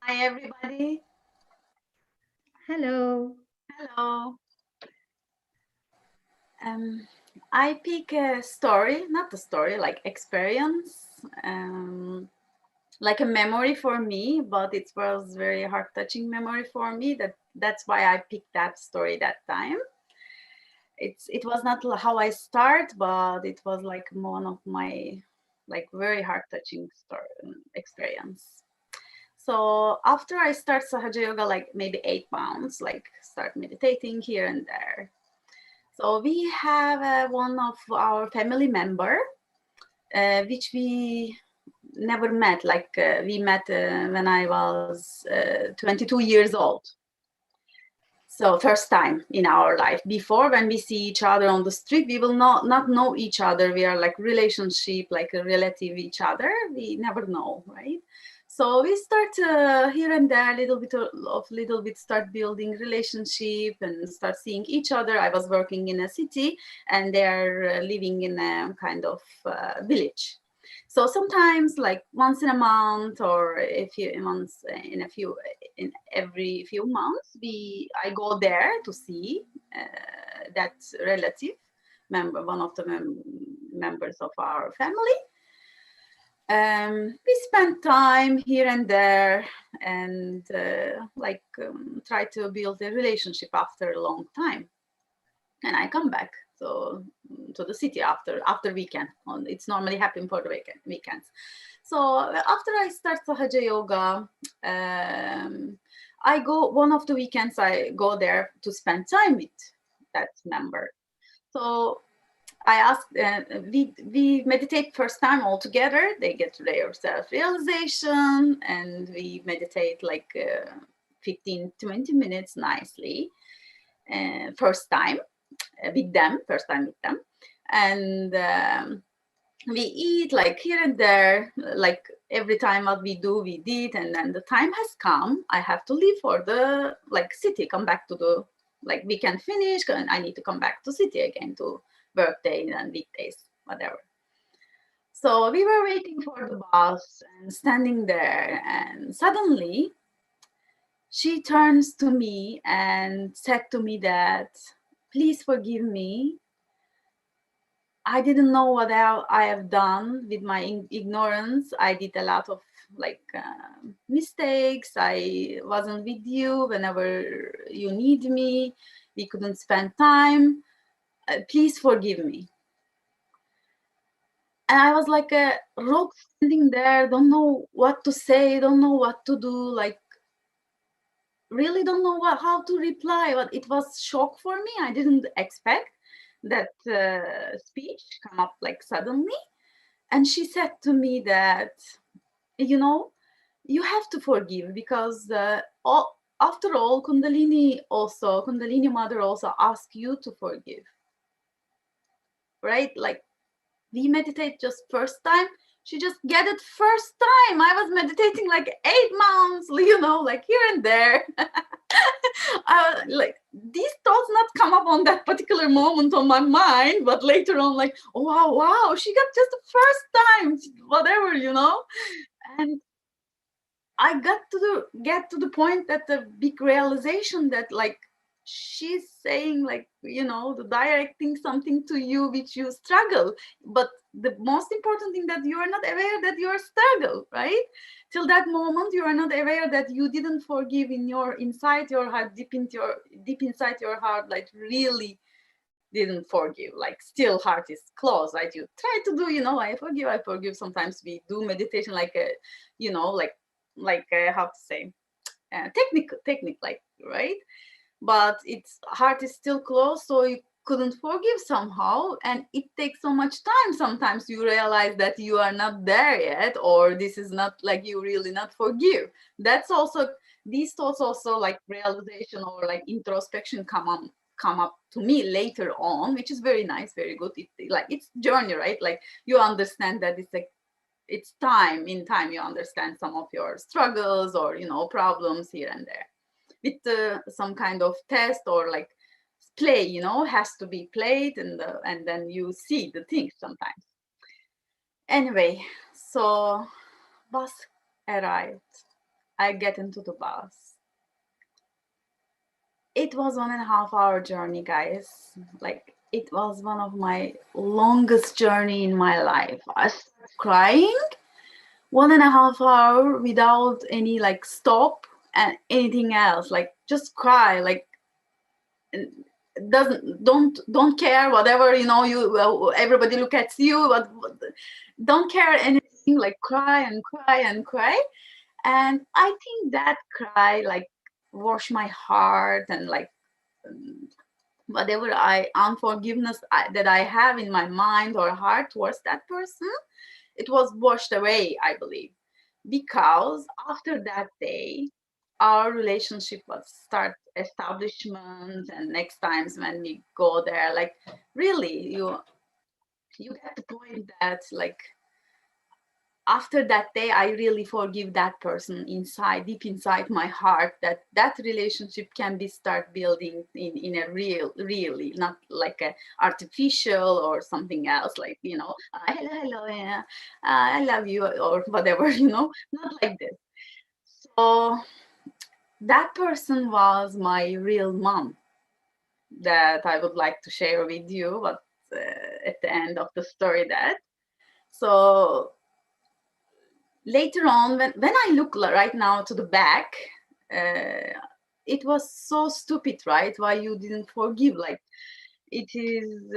Hi, everybody. Hello. Hello. Um, I pick a story, not a story, like experience, like a memory for me, but it was very heart-touching memory for me. That's why I picked that story that time. It was not how I start, but it was like one of my like very heart-touching story experience. So after I start Sahaja Yoga, like maybe 8 months, like start meditating here and there. So we have one of our family member, which we never met. Like we met when I was 22 years old. So first time in our life. Before, when we see each other on the street, we will not know each other. We are like relationship, like a relative each other. We never know, right? So we start here and there, little bit, start building relationship and start seeing each other. I was working in a city, and they are living in a kind of village. So sometimes, like once in a month or a few months in every few months, we I go there to see that relative member, one of the members of our family. We spend time here and there, and try to build a relationship after a long time. And I come back to the city after weekend. It's normally happen for the weekends. So after I start Sahaja Yoga, I go one of the weekends. I go there to spend time with that member. So I ask, we meditate first time all together. They get their self realization, and we meditate like 15, 20 minutes nicely. First time with them, first time with them. And we eat like here and there, like every time what we do, we did. And then the time has come. I have to leave for the like city, come back to the like weekend finish, and I need to come back to city again to work day and weekdays, whatever. So we were waiting for the bus and standing there, and suddenly she turns to me and said to me that, please forgive me. I didn't know what I have done with my ignorance. I did a lot of like mistakes. I wasn't with you whenever you need me. We couldn't spend time. Please forgive me. And I was like a rock standing there, don't know what to say, don't know what to do, like really don't know how to reply. But it was shock for me. I didn't expect that speech come up like suddenly. And she said to me that, you know, you have to forgive because after all, Kundalini mother also asked you to forgive, right? Like we meditate just first time. She just get it first time. I was meditating like 8 months, like here and there. Like these thoughts not come up on that particular moment on my mind, but later on, like, oh wow, she got just the first time, whatever. And I got to get to the point that the big realization that like she's saying like the directing something to you which you struggle, but the most important thing that you are not aware that you are struggle, right? Till that moment you are not aware that you didn't forgive in your inside your heart, deep inside your heart, like really didn't forgive, like still heart is closed, right? You try to do, I forgive. Sometimes we do meditation like a like how to say technique, like, right? But its heart is still closed, so you couldn't forgive somehow, and it takes so much time. Sometimes you realize that you are not there yet, or this is not like you really not forgive. That's also, these thoughts also like realization or like introspection come up to me later on, which is very nice, very good. Like it's journey, right? Like you understand that it's like it's time, in time you understand some of your struggles or problems here and there with some kind of test or like play, has to be played, and then you see the things sometimes. Anyway, so bus arrived, I get into the bus. It was 1.5 hour journey, guys. Like it was one of my longest journey in my life. I started crying 1.5 hour without any like stop and anything else. Like just cry. Like doesn't don't care whatever you well, everybody look at you, but don't care anything. Like cry and cry and cry. And I think that cry like wash my heart and like whatever I unforgiveness that I have in my mind or heart towards that person, it was washed away, I believe, because after that day, our relationship was start establishment, and next times when we go there, like really, you get the point that like after that day I really forgive that person inside, deep inside my heart, that that relationship can be start building in a real, really not like a artificial or something else, like hello, hello, yeah, I love you or whatever, not like this. So that person was my real mom that I would like to share with you, but at the end of the story that. So later on, when I look right now to the back, uh, it was so stupid, right? Why you didn't forgive? Like it is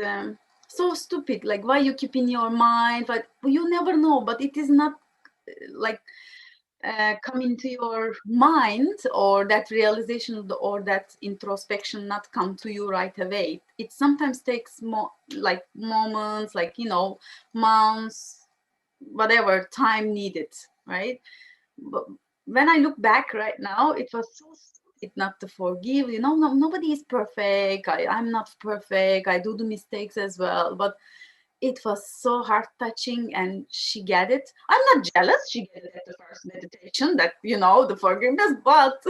so stupid. Like why you keep in your mind, but you never know. But it is not like come into your mind, or that realization or that introspection not come to you right away. It sometimes takes more like moments, like months, whatever time needed, right? But when I look back right now, it was so stupid not to forgive. No, nobody is perfect. I'm not perfect. I do the mistakes as well. But it was so heart touching, and she get it. I'm not jealous. She get it at the first meditation that the forgiveness, but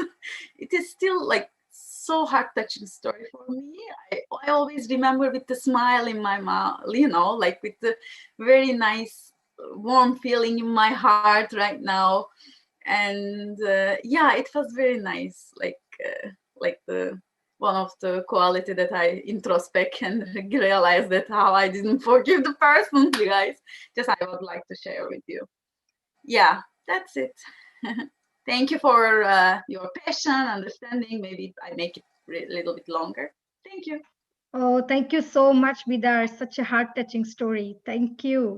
it is still like so heart touching story for me. I always remember with the smile in my mouth, like with the very nice warm feeling in my heart right now. And yeah, it was very nice, like the one of the quality that I introspect and realize that how I didn't forgive the person, you guys. Just I would like to share with you. Yeah, that's it. Thank you for your passion, understanding. Maybe I make it a little bit longer. Thank you. Oh, thank you so much, Bidar. Such a heart-touching story. Thank you.